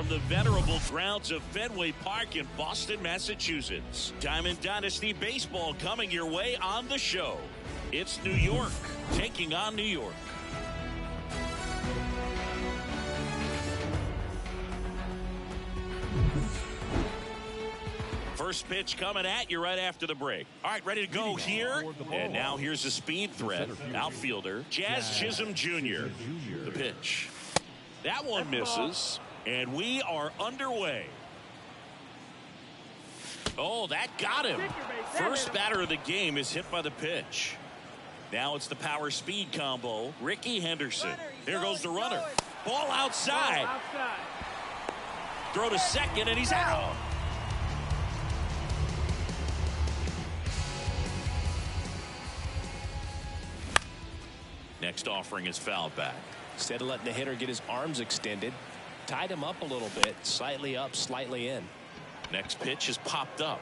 from the venerable grounds of Fenway Park in Boston, Massachusetts. Diamond Dynasty Baseball coming your way on the show. It's New York taking on New York. First pitch coming at you right after the break. All right, ready to go here. And now here's a speed threat. Outfielder, Jazz Chisholm Jr. The pitch. That one misses. And we are underway. Oh, that got him. First batter of the game is hit by the pitch. Now it's the power speed combo. Ricky Henderson. Here goes the runner. Ball outside. Throw to second, and he's out. Next offering is fouled back. Instead of letting the hitter get his arms extended, tied him up a little bit, slightly up, slightly in. Next pitch is popped up.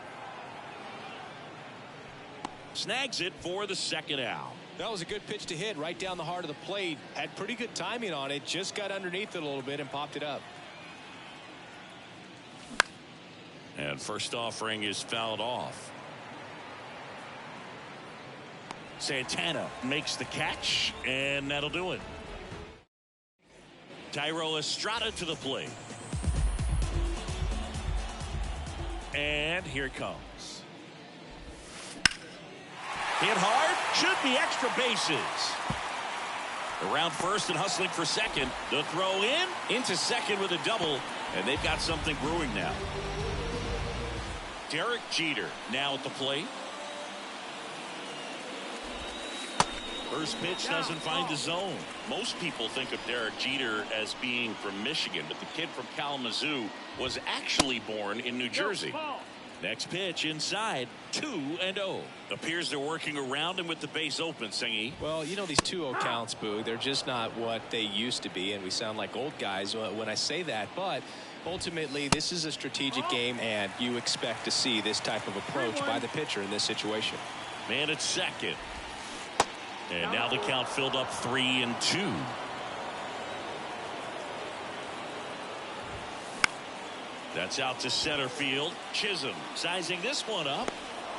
Snags it for the second out. That was a good pitch to hit right down the heart of the plate. Had pretty good timing on it. Just got underneath it a little bit and popped it up. And first offering is fouled off. Santana makes the catch, and that'll do it. Thairo Estrada to the plate. And here it comes. Hit hard, should be extra bases. Around first and hustling for second. The throw into second with a double, and they've got something brewing now. Derek Jeter now at the plate. First pitch doesn't find the zone. Most people think of Derek Jeter as being from Michigan, but the kid from Kalamazoo was actually born in New Jersey. Next pitch inside, 2-0. Appears they're working around him with the base open, Singy. Well, you know, these 2-0 counts, Boo, they're just not what they used to be, and we sound like old guys when I say that, but ultimately this is a strategic game, and you expect to see this type of approach by the pitcher in this situation. Man at second. And now the count filled up 3-2. That's out to center field. Chisholm sizing this one up.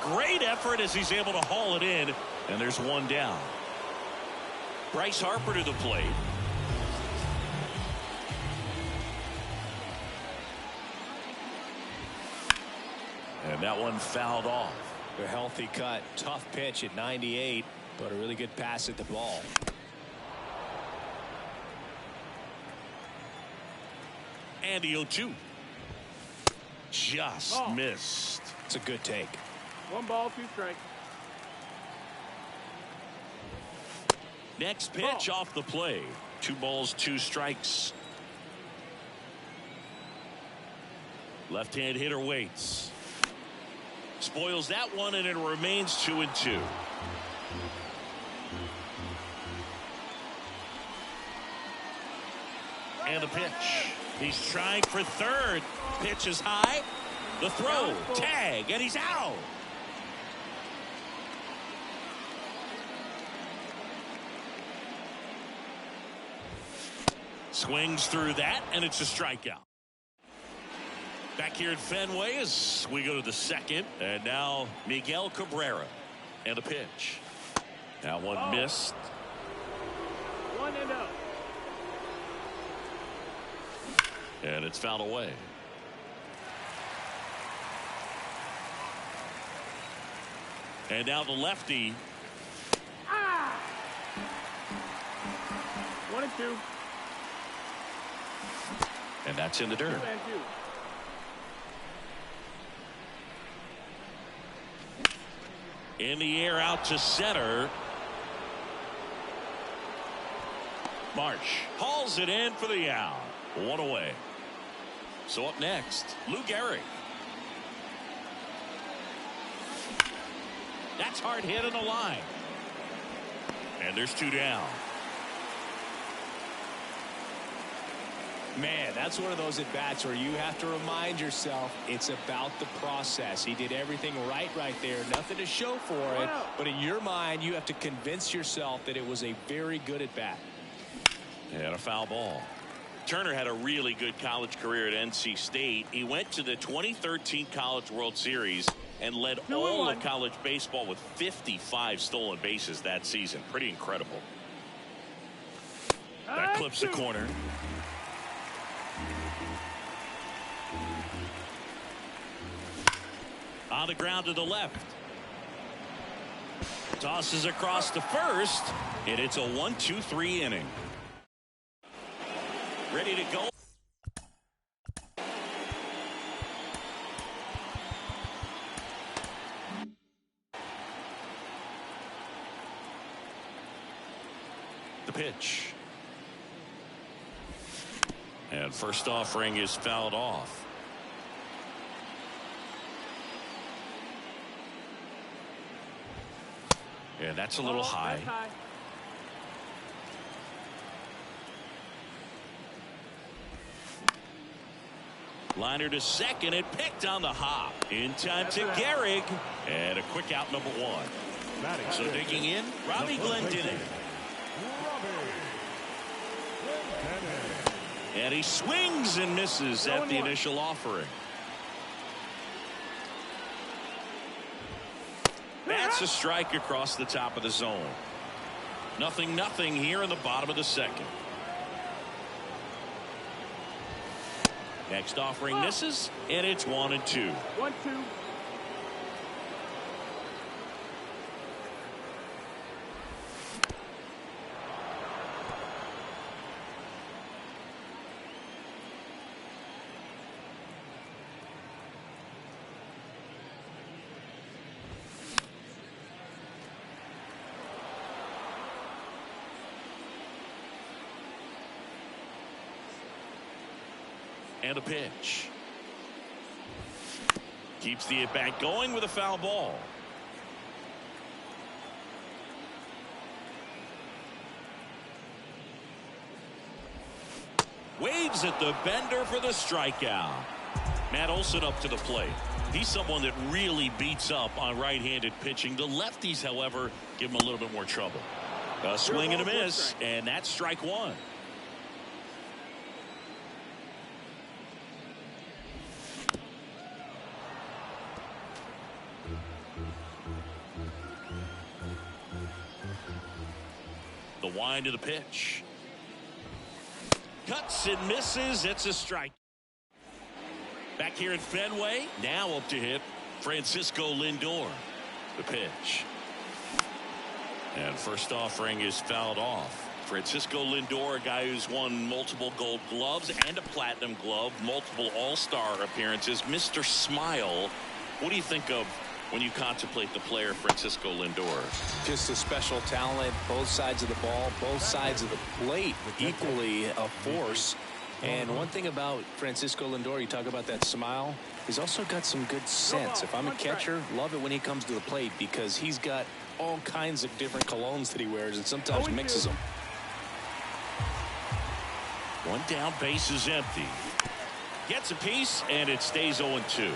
Great effort as he's able to haul it in. And there's one down. Bryce Harper to the plate. And that one fouled off. A healthy cut. Tough pitch at 98. But a really good pass at the ball. And the 0-2. Just missed. It's a good take. 1 ball, 2 strikes. Next pitch off the play. 2 balls, 2 strikes. Left-hand hitter waits. Spoils that one, and it remains 2-2. And the pitch. He's trying for third. Pitch is high. The throw. Tag. And he's out. Swings through that, and it's a strikeout. Back here at Fenway as we go to the second. And now Miguel Cabrera. And the pitch. That one missed. 1-0. And it's fouled away. And now the lefty. 1-2. And that's in the dirt. 2-2. In the air out to center. Marsh hauls it in for the out. 1 away. So up next, Lou Gehrig. That's hard hit on the line. And there's 2 down. Man, that's one of those at-bats where you have to remind yourself it's about the process. He did everything right there. Nothing to show for it. But in your mind, you have to convince yourself that it was a very good at-bat. And a foul ball. Turner had a really good college career at NC State. He went to the 2013 College World Series and led all of college baseball with 55 stolen bases that season. Pretty incredible. That clips the corner. On the ground to the left. Tosses across to first, and it's a 1-2-3 inning. Ready to go. The pitch. And first offering is fouled off. And that's a little high. Liner to second, it picked on the hop. In time to Gehrig. And a quick out, number one. So digging in, Robbie Glendening. And he swings and misses at the initial offering. That's a strike across the top of the zone. 0-0 here in the bottom of the second. Next offering misses, and it's 1-2. 1-2. And a pitch. Keeps the at-bat going with a foul ball. Waves at the bender for the strikeout. Matt Olson up to the plate. He's someone that really beats up on right-handed pitching. The lefties, however, give him a little bit more trouble. A swing and a miss, and that's strike one. The wind of the pitch. Cuts and misses. It's a strike. Back here at Fenway. Now up to hit Francisco Lindor. The pitch. And first offering is fouled off. Francisco Lindor, a guy who's won multiple Gold Gloves and a Platinum Glove, multiple All-Star appearances. Mr. Smile. What do you think of when you contemplate the player Francisco Lindor? Just a special talent, both sides of the ball, both sides of the plate, equally a force. And one thing about Francisco Lindor, you talk about that smile, he's also got some good sense. If I'm a catcher, love it when he comes to the plate because he's got all kinds of different colognes that he wears and sometimes mixes them. One down, base is empty. Gets a piece, and it stays 0-2.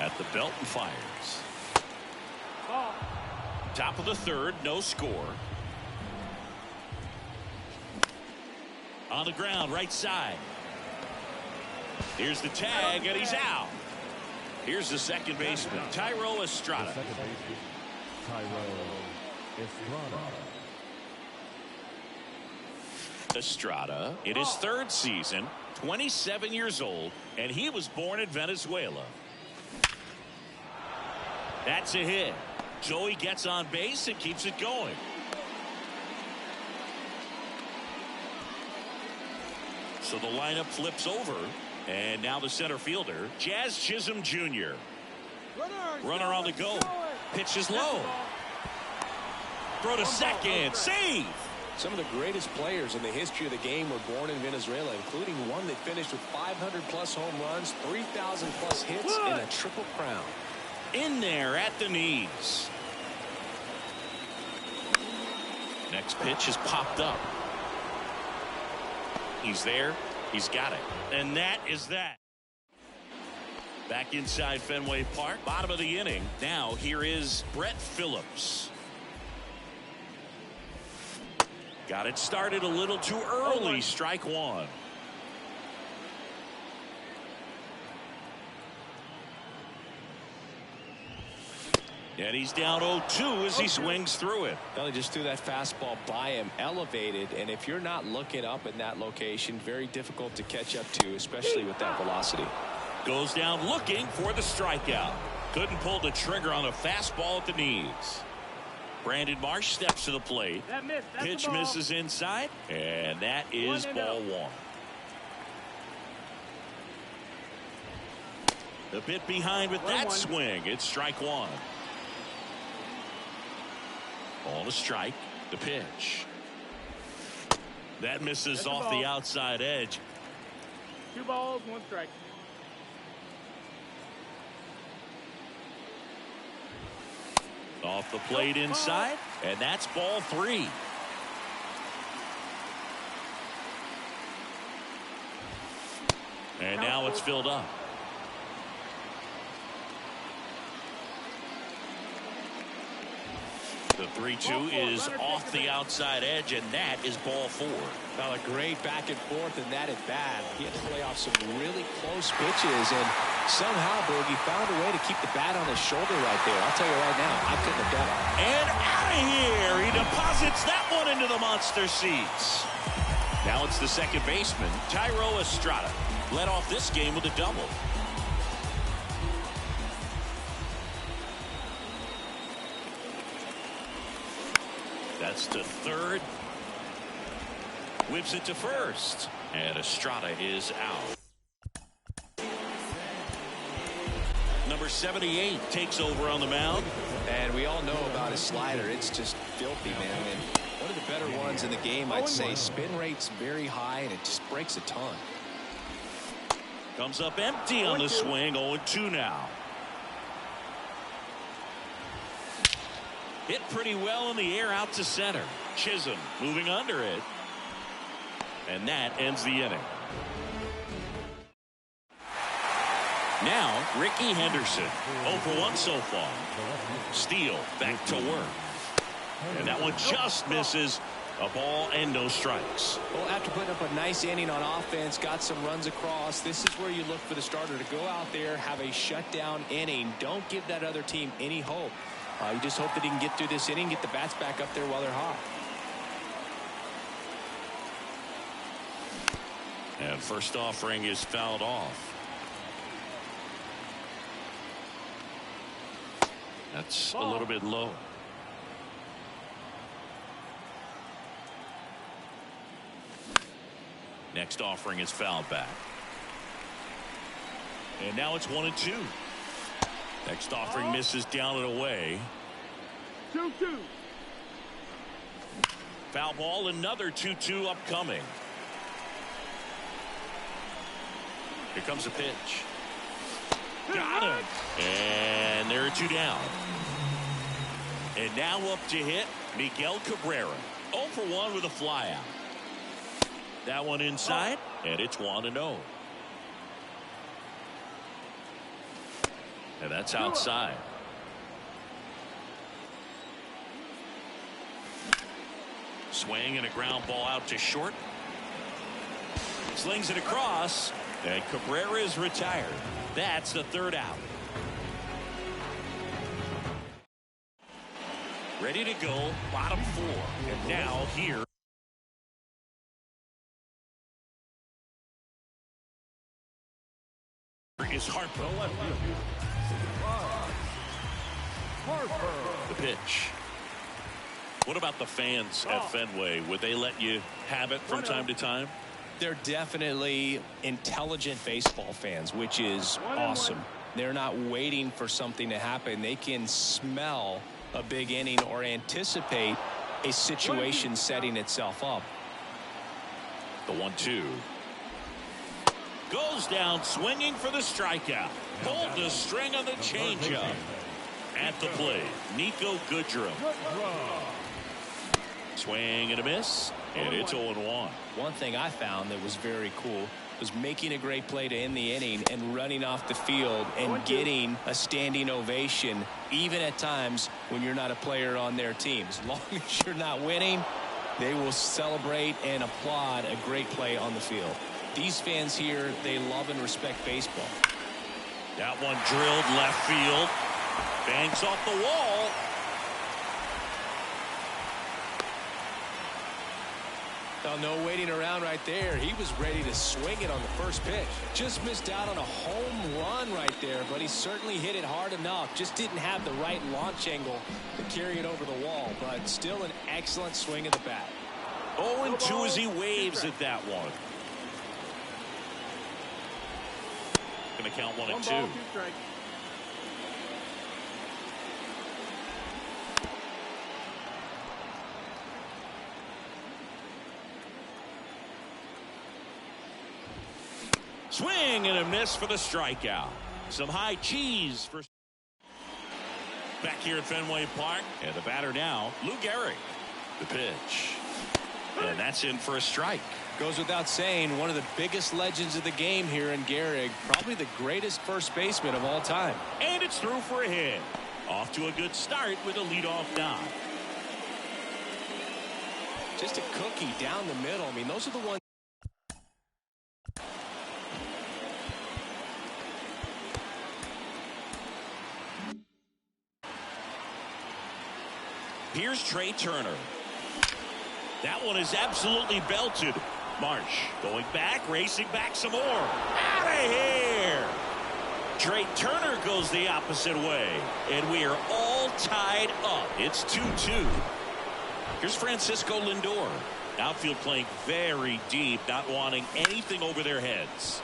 At the belt and fires. Top of the third, no score. On the ground, right side. Here's the tag, and he's out. Here's the second baseman, Thairo Estrada. Estrada in his third season, 27 years old, and he was born in Venezuela. That's a hit. Joey gets on base and keeps it going. So the lineup flips over, and now the center fielder, Jazz Chisholm Jr. Runner on the go. Pitch is low. Throw to second. Save. Some of the greatest players in the history of the game were born in Venezuela, including one that finished with 500-plus home runs, 3,000-plus hits, and a triple crown. In there at the knees. Next pitch is popped up. He's there. He's got it. And that is that. Back inside Fenway Park. Bottom of the inning. Now here is Brett Phillips. Got it started a little too early. Strike one. And he's down 0-2 as he swings through it. Well, he just threw that fastball by him, elevated, and if you're not looking up in that location, very difficult to catch up to, especially with that velocity. Goes down looking for the strikeout. Couldn't pull the trigger on a fastball at the knees. Brandon Marsh steps to the plate. Pitch misses inside, and that is ball one. A bit behind with that swing. It's strike one. Ball to strike. The pitch. That misses off the outside edge. 2 balls, 1 strike. Off the plate inside, and that's ball 3. And now it's filled up. The 3-2 is off the outside edge, and that is ball 4. Well, a great back and forth, and that at bat. He had to play off some really close pitches, and somehow, Boogie found a way to keep the bat on his shoulder right there. I'll tell you right now, I couldn't have done it. And out of here, he deposits that one into the monster seats. Now it's the second baseman, Thairo Estrada. Led off this game with a double. That's to third. Whips it to first. And Estrada is out. Number 78 takes over on the mound. And we all know about his slider. It's just filthy, man. And one of the better ones in the game, I'd say. Spin rate's very high, and it just breaks a ton. Comes up empty on the swing. 0-2 now. Hit pretty well in the air out to center. Chisholm moving under it. And that ends the inning. Now, Ricky Henderson. 0 for 1 so far. Steele back to work. And that one just misses. A ball and no strikes. Well, after putting up a nice inning on offense, got some runs across, this is where you look for the starter to go out there, have a shutdown inning. Don't give that other team any hope. You just hope that he can get through this inning, get the bats back up there while they're hot. And first offering is fouled off. That's a little bit low. Next offering is fouled back. And now it's 1-2. Next offering misses down and away. 2-2. Foul ball, another 2-2 upcoming. Here comes a pitch. Got him. And there are 2 down. And now up to hit Miguel Cabrera. 0 for 1 with a flyout. That one inside, and it's 1-0. And that's outside. Swing and a ground ball out to short. Slings it across, and Cabrera is retired. That's the 3rd out. Ready to go, bottom 4. And now here is Harper. The pitch. What about the fans at Fenway? Would they let you have it from time to time? They're definitely intelligent baseball fans, which is awesome. They're not waiting for something to happen. They can smell a big inning or anticipate a situation setting itself up. The 1-2. Goes down swinging for the strikeout. Pulled the string on the changeup. At the plate, Nico Goodrum. Swing and a miss, and it's 0-1. One thing I found that was very cool was making a great play to end the inning and running off the field and getting a standing ovation, even at times when you're not a player on their team. As long as you're not winning, they will celebrate and applaud a great play on the field. These fans here, they love and respect baseball. That one drilled left field. Bangs off the wall. Oh, no waiting around right there. He was ready to swing it on the first pitch. Just missed out on a home run right there, but he certainly hit it hard enough. Just didn't have the right launch angle to carry it over the wall, but still an excellent swing of the bat. 0-2 as he waves at that one. Going to count 1-2. 1 ball, 2 strikes. Swing and a miss for the strikeout. Some high cheese for back here at Fenway Park. And the batter now, Lou Gehrig. The pitch. And that's in for a strike. Goes without saying, one of the biggest legends of the game here in Gehrig. Probably the greatest first baseman of all time. And it's through for a hit. Off to a good start with a leadoff knock. Just a cookie down the middle. I mean, those are the ones. Here's Trey Turner. That one is absolutely belted. Marsh going back, racing back some more. Out of here. Trey Turner goes the opposite way. And we are all tied up. It's 2-2. Here's Francisco Lindor. Outfield playing very deep, not wanting anything over their heads.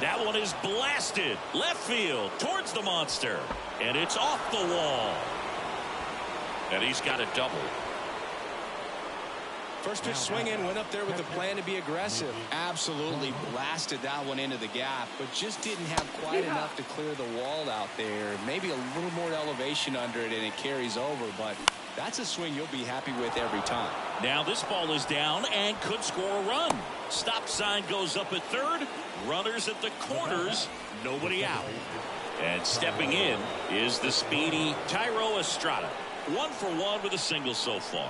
That one is blasted. Left field towards the monster. And it's off the wall. And he's got a double. First pitch swinging, went up there with the plan to be aggressive. Absolutely blasted that one into the gap, but just didn't have quite enough to clear the wall out there. Maybe a little more elevation under it and it carries over, but that's a swing you'll be happy with every time. Now this ball is down and could score a run. Stop sign goes up at third. Runners at the corners. Nobody out. And stepping in is the speedy Tyro Estrada. 1 for 1 with a single so far.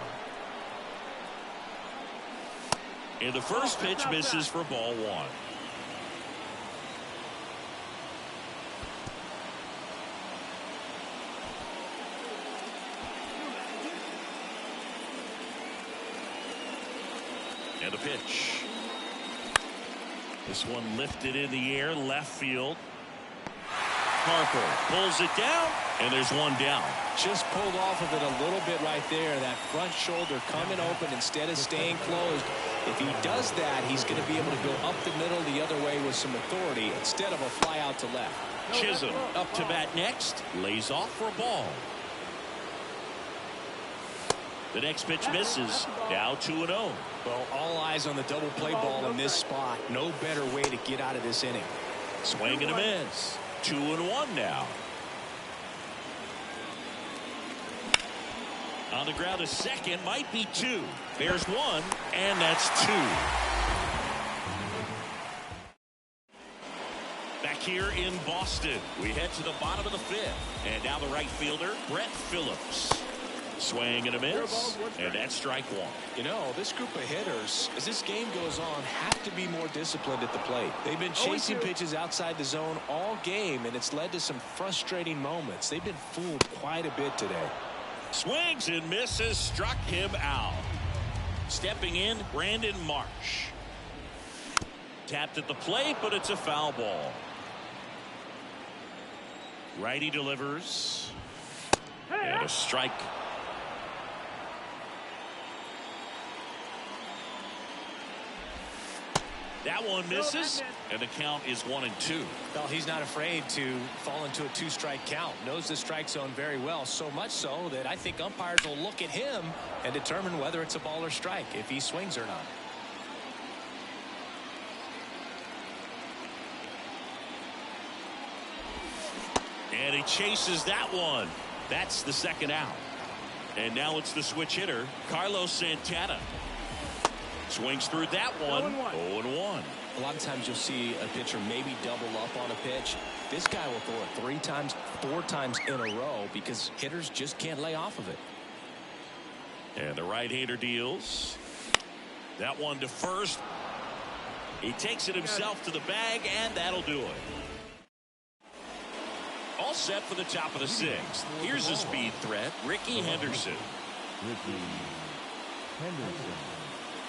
And the first pitch misses for ball 1. And the pitch. This one lifted in the air, left field. Harper pulls it down, and there's one down. Just pulled off of it a little bit right there. That front shoulder coming open instead of staying closed. If he does that, he's going to be able to go up the middle the other way with some authority instead of a fly out to left. Chisholm up to bat next. Lays off for a ball. The next pitch misses. Now 2-0. Well, all eyes on the double play ball in this spot. No better way to get out of this inning. Swing and a miss. 2-1 now. On the ground a second, might be 2. There's 1, and that's 2. Back here in Boston, we head to the bottom of the 5th. And now the right fielder, Brett Phillips. Swing and a miss, and that's strike 1. You know, this group of hitters, as this game goes on, have to be more disciplined at the plate. They've been chasing pitches outside the zone all game, and it's led to some frustrating moments. They've been fooled quite a bit today. Swings and misses, struck him out. Stepping in, Brandon Marsh. Tapped at the plate, but it's a foul ball. Righty delivers. And a strike. That one misses, and the count is 1-2. Well, he's not afraid to fall into a 2-strike count. Knows the strike zone very well, so much so that I think umpires will look at him and determine whether it's a ball or strike, if he swings or not. And he chases that one. That's the second out. And now it's the switch hitter, Carlos Santana. Swings through that one. 0-1. A lot of times you'll see a pitcher maybe double up on a pitch. This guy will throw it 3 times, 4 times in a row because hitters just can't lay off of it. And the right-hander deals. That one to first. He takes it himself to the bag, and that'll do it. All set for the top of the sixth. Here's a speed threat, Ricky Henderson.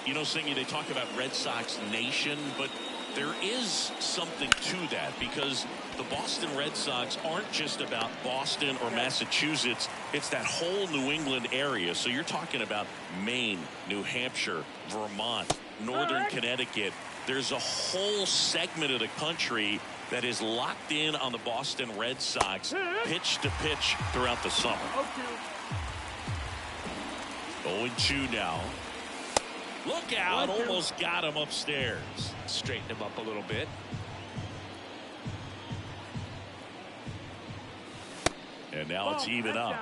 You know, Singy, they talk about Red Sox Nation, but there is something to that because the Boston Red Sox aren't just about Boston or Massachusetts. It's that whole New England area. So you're talking about Maine, New Hampshire, Vermont, Northern Connecticut. There's a whole segment of the country that is locked in on the Boston Red Sox pitch to pitch throughout the summer. 0-2 now. Look out, almost got him upstairs. Straighten him up a little bit. And now it's even up.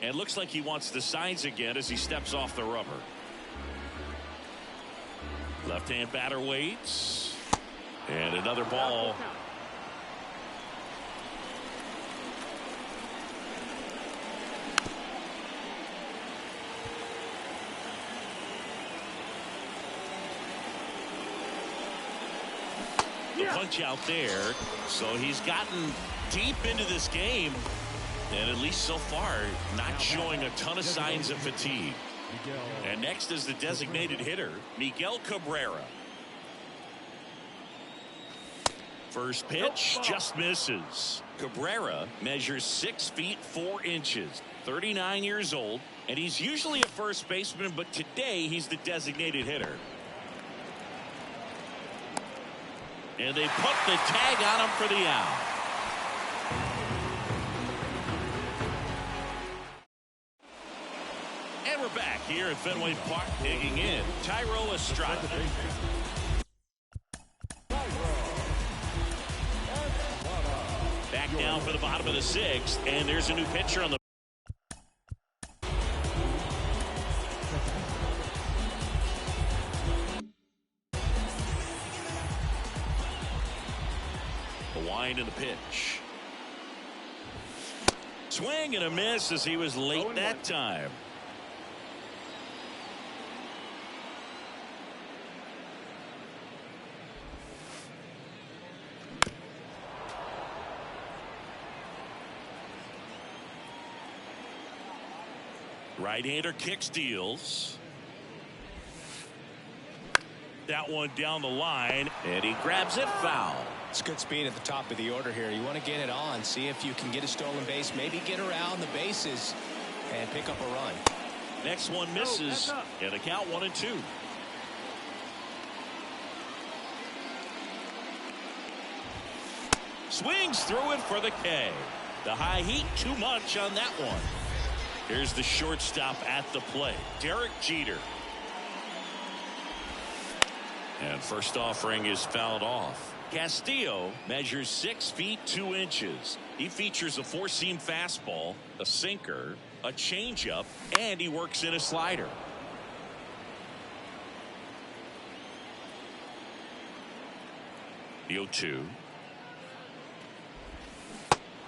And looks like he wants the signs again as he steps off the rubber. Left-hand batter waits. And another ball. The punch out there. So he's gotten deep into this game. And at least so far, not showing a ton of signs of fatigue. And next is the designated hitter, Miguel Cabrera. First pitch just misses. Cabrera measures 6 feet 4 inches, 39 years old, and he's usually a first baseman, but today he's the designated hitter. And they put the tag on him for the out. And we're back here at Fenway Park, digging in Thairo Estrada. Back down for the bottom of the sixth, and there's a new pitcher on the wind in the pitch. Swing and a miss as he was late that time. Right-hander kick steals. That one down the line, and he grabs it foul. It's good speed at the top of the order here. You want to get it on, see if you can get a stolen base, maybe get around the bases and pick up a run. Next one misses, and the count 1-2. Swings through it for the K. The high heat, too much on that one. Here's the shortstop at the plate, Derek Jeter. And first offering is fouled off. Castillo measures 6 feet 2 inches. He features a four-seam fastball, a sinker, a changeup, and he works in a slider. The 0-2.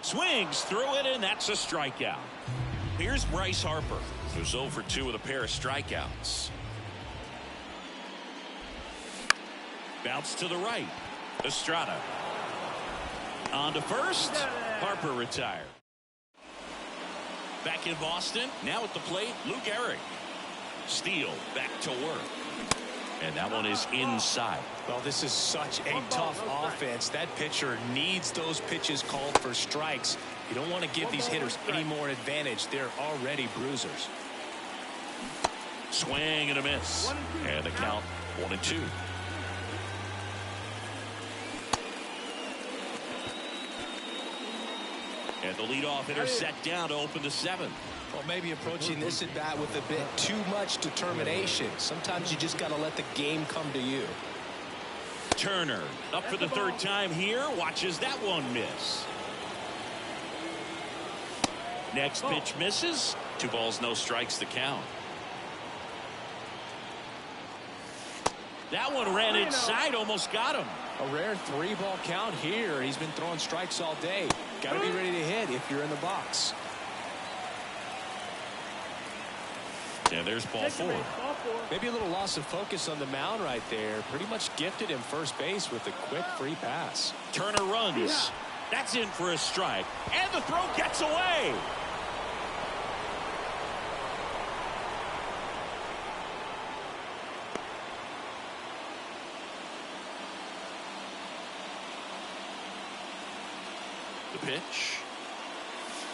Swings through it, and that's a strikeout. Here's Bryce Harper, who's 0 for 2 with a pair of strikeouts. Bounce to the right. Estrada. On to first. Harper retired. Back in Boston. Now at the plate, Luke Gehrig. Steele back to work. And that one is inside. Well, this is such a tough offense. That pitcher needs those pitches called for strikes. You don't want to give these hitters any more advantage. They're already bruisers. Swing and a miss. And the count 1-2. And the leadoff hitter set down to open the seventh. Well, maybe approaching this at bat with a bit too much determination. Sometimes you just got to let the game come to you. Turner up for the third time here. Watches that one miss. Next pitch misses. 2 balls, no strikes, the count. That one ran inside, almost got him. A rare 3-ball count here. He's been throwing strikes all day. Got to be ready to hit if you're in the box. And there's ball 4. Maybe a little loss of focus on the mound right there. Pretty much gifted him first base with a quick free pass. Turner runs. That's in for a strike. And the throw gets away. The pitch.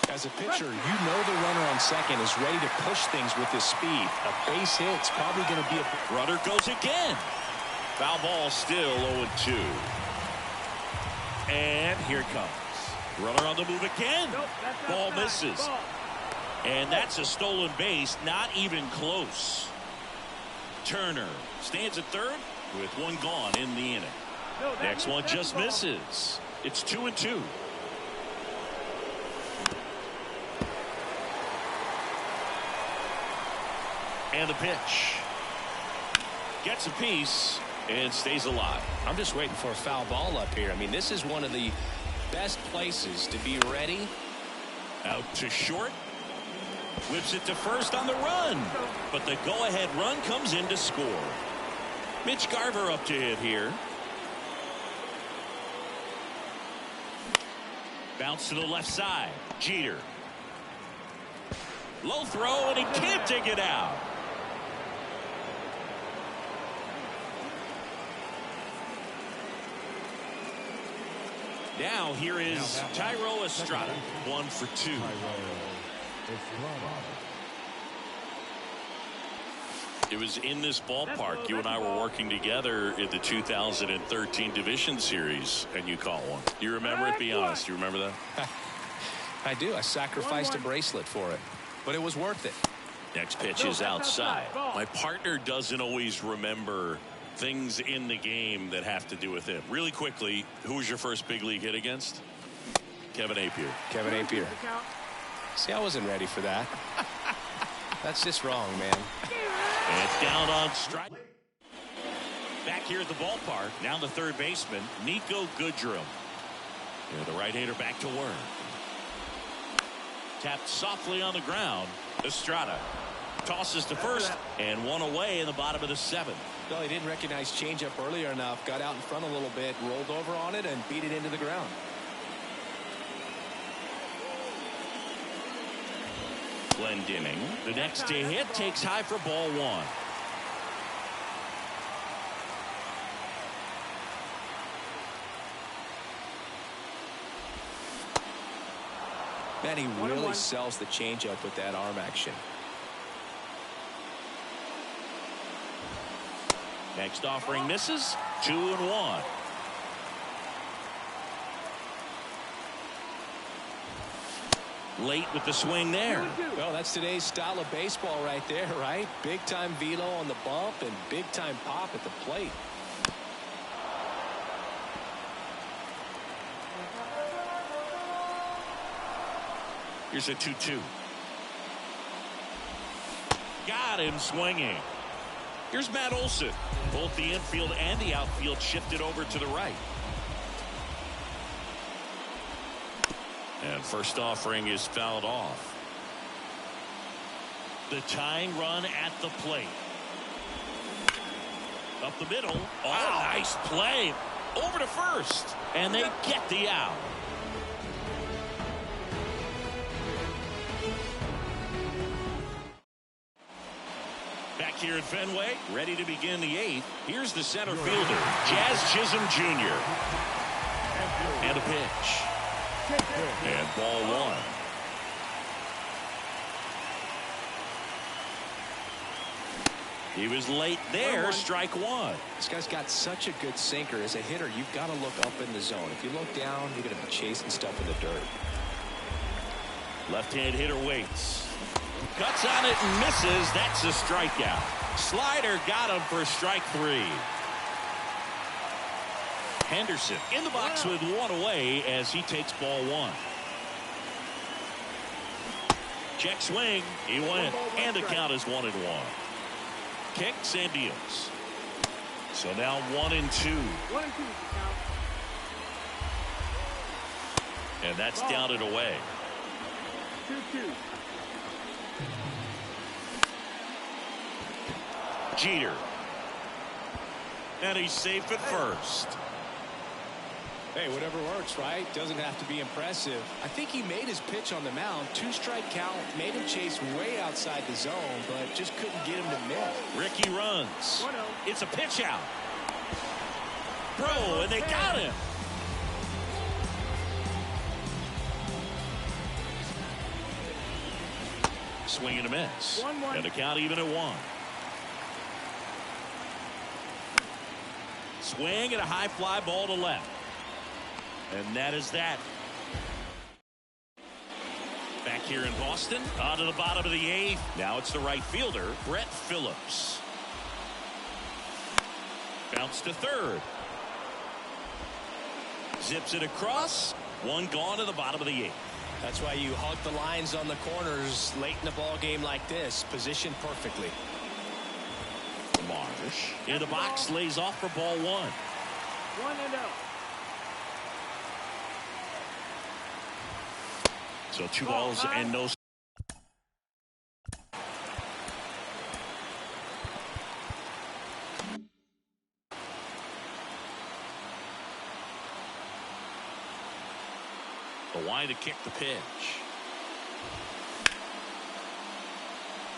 As a pitcher, you know the runner on second is ready to push things with his speed. A base hit's probably going to be a... Runner goes again. Foul ball, still 0-2. And here it comes. Runner on the move again. Ball misses. And that's a stolen base, not even close. Turner stands at third with one gone in the inning. Next one just misses. It's 2-2. And the pitch. Gets a piece and stays alive. I'm just waiting for a foul ball up here. I mean, this is one of the best places to be ready. Out to short. Whips it to first on the run. But the go-ahead run comes in to score. Mitch Garver up to hit here. Bounce to the left side. Jeter. Low throw, and he can't dig it out. Now here is Thairo Estrada, 1 for 2. It was in this ballpark you and I were working together in the 2013 Division Series, and you caught one. You remember it? Be honest. You remember that? I do. I sacrificed a bracelet for it, but it was worth it. Next pitch is outside. My partner doesn't always remember things in the game that have to do with him. Really quickly, who was your first big league hit against? Kevin Appier. Kevin Appier. See, I wasn't ready for that. That's just wrong, man. And it's down on strike. Back here at the ballpark, now the third baseman, Nico Goodrum. And the right-hander back to work. Tapped softly on the ground. Estrada tosses to first, and one away in the bottom of the 7th. No, he didn't recognize changeup earlier enough. Got out in front a little bit, rolled over on it, and beat it into the ground. Glendinning, the next to hit, takes high for ball 1. Man, he really sells the changeup with that arm action. Next offering misses. 2-1. Late with the swing there. Well, that's today's style of baseball right there, right? Big time velo on the bump and big time pop at the plate. Here's a 2-2. Got him swinging. Here's Matt Olson. Both the infield and the outfield shifted over to the right. And first offering is fouled off. The tying run at the plate. Up the middle. Oh, nice play. Over to first. And they get the out. Back here at Fenway, ready to begin the 8th. Here's the center fielder, Jazz Chisholm Jr. And a pitch. And ball 1. He was late there, strike 1. This guy's got such a good sinker. As a hitter, you've got to look up in the zone. If you look down, you're going to be chasing stuff in the dirt. Left-hand hitter waits. Cuts on it and misses. That's a strikeout. Slider got him for strike 3. Henderson in the box with one away as he takes ball 1. Check swing. He went. And the count is 1-1. Kicks and deals. So now 1-2. 1-2 is the count. And that's down and away. 2-2. Jeter. And he's safe at first. Hey, whatever works, right? Doesn't have to be impressive. I think he made his pitch on the mound. 2-strike count, made him chase way outside the zone, but just couldn't get him to miss. Ricky runs. 1-0. It's a pitch out. Bro, and they got him. Swing and a miss. 1-1. And the count even at 1. Swing and a high fly ball to left. And that is that. Back here in Boston, on to the bottom of the 8th. Now it's the right fielder, Brett Phillips. Bounce to third. Zips it across. One gone to the bottom of the 8th. That's why you hug the lines on the corners late in a ball game like this. Positioned perfectly. Marsh in the box, lays off for ball 1. 1-0. So 2 balls and no. The wide to kick the pitch.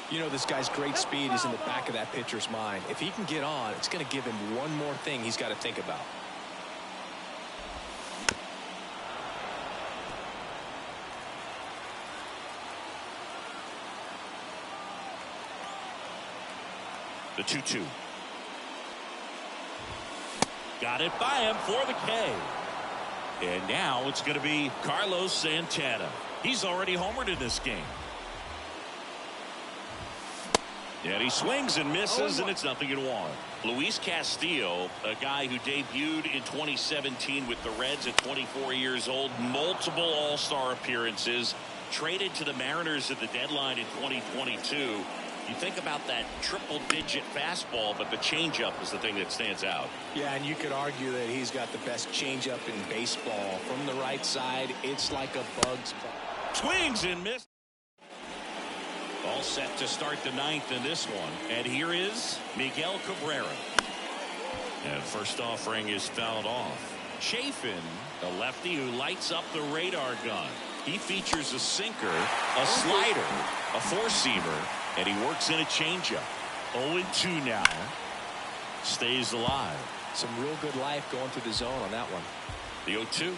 You know, this guy's great speed is in the back of that pitcher's mind. If he can get on, it's going to give him one more thing he's got to think about. The 2-2. Got it by him for the K. And now it's going to be Carlos Santana. He's already homered in this game. And he swings and misses, and it's 0-1. Luis Castillo, a guy who debuted in 2017 with the Reds at 24 years old, multiple all-star appearances, traded to the Mariners at the deadline in 2022. You think about that triple-digit fastball, but the changeup is the thing that stands out. Yeah, and you could argue that he's got the best changeup in baseball. From the right side, it's like a bug's butt. Swings and misses. All set to start the 9th in this one. And here is Miguel Cabrera. And first offering is fouled off. Chafin, the lefty who lights up the radar gun. He features a sinker, a slider, a four-seamer, and he works in a changeup. 0-2 now. Stays alive. Some real good life going through the zone on that one. The 0-2.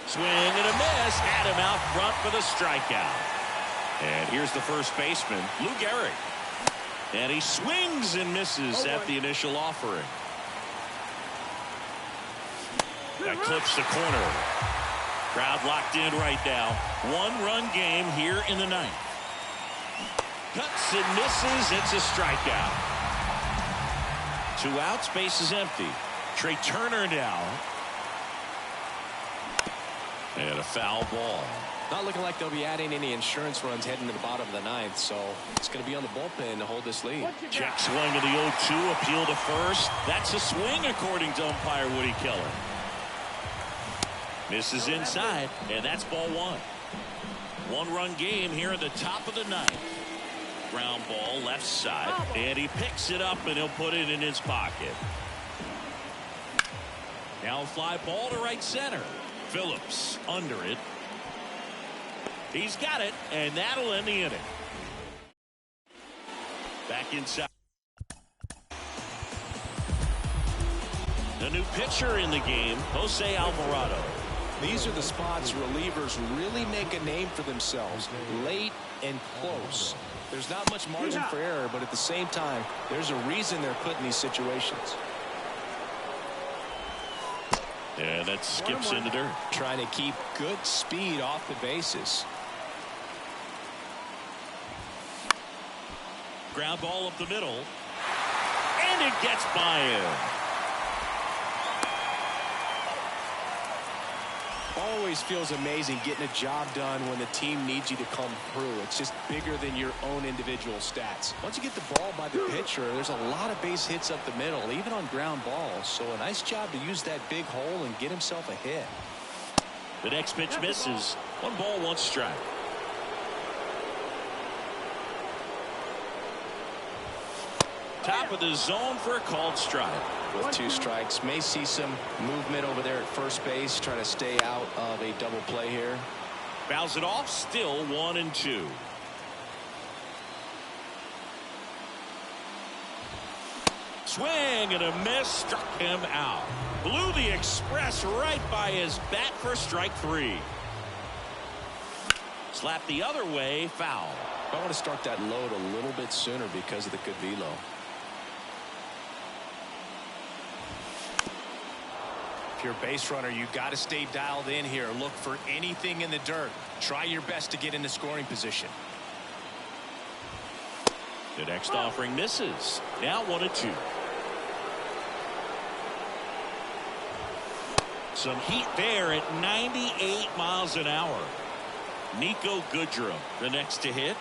Swing and a miss. Had him out front for the strikeout. And here's the first baseman, Lou Gehrig. And he swings and misses at the initial offering. That clips the corner. Crowd locked in right now. 1-run game here in the 9th. Cuts and misses. It's a strikeout. 2 outs, base is empty. Trey Turner now. And a foul ball. Not looking like they'll be adding any insurance runs heading to the bottom of the 9th, so it's going to be on the bullpen to hold this lead. Check swing of the 0-2, appeal to first. That's a swing according to umpire Woody Keller. Misses inside, and that's ball 1. 1-run game here at the top of the 9th. Ground ball left side, and he picks it up and he'll put it in his pocket. Now fly ball to right center. Phillips under it. He's got it, and that'll end the inning. Back inside. The new pitcher in the game, Jose Alvarado. These are the spots relievers really make a name for themselves. Late and close. There's not much margin for error, but at the same time, there's a reason they're put in these situations. Yeah, that skips in the dirt. Trying to keep good speed off the bases. Ground ball up the middle. And it gets by him. Always feels amazing getting a job done when the team needs you to come through. It's just bigger than your own individual stats. Once you get the ball by the pitcher, there's a lot of base hits up the middle, even on ground balls. So a nice job to use that big hole and get himself a hit. The next pitch misses. 1 ball, 1 strike. Top of the zone for a called strike. With 2 strikes, may see some movement over there at first base, trying to stay out of a double play here. Fouls it off, still 1-2. Swing and a miss, struck him out. Blew the express right by his bat for strike 3. Slap the other way, foul. I want to start that load a little bit sooner because of the good velo. If you're a base runner, you got to stay dialed in here. Look for anything in the dirt. Try your best to get into scoring position. The next offering misses. Now 1-2. Some heat there at 98 miles an hour. Nico Goodrum, the next to hit.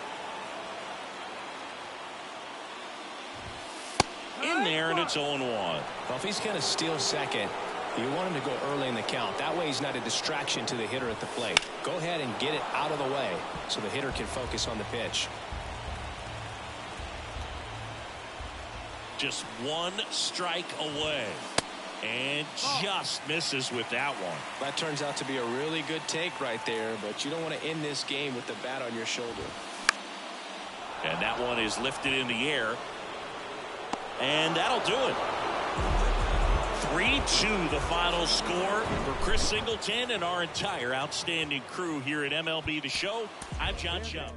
In there, and it's 0-1. Well, if he's going to steal second, you want him to go early in the count. That way he's not a distraction to the hitter at the plate. Go ahead and get it out of the way so the hitter can focus on the pitch. Just 1 strike away. And just misses with that one. That turns out to be a really good take right there, but you don't want to end this game with the bat on your shoulder. And that one is lifted in the air. And that'll do it. 3-2 the final score for Chris Singleton and our entire outstanding crew here at MLB The Show. I'm John Chung.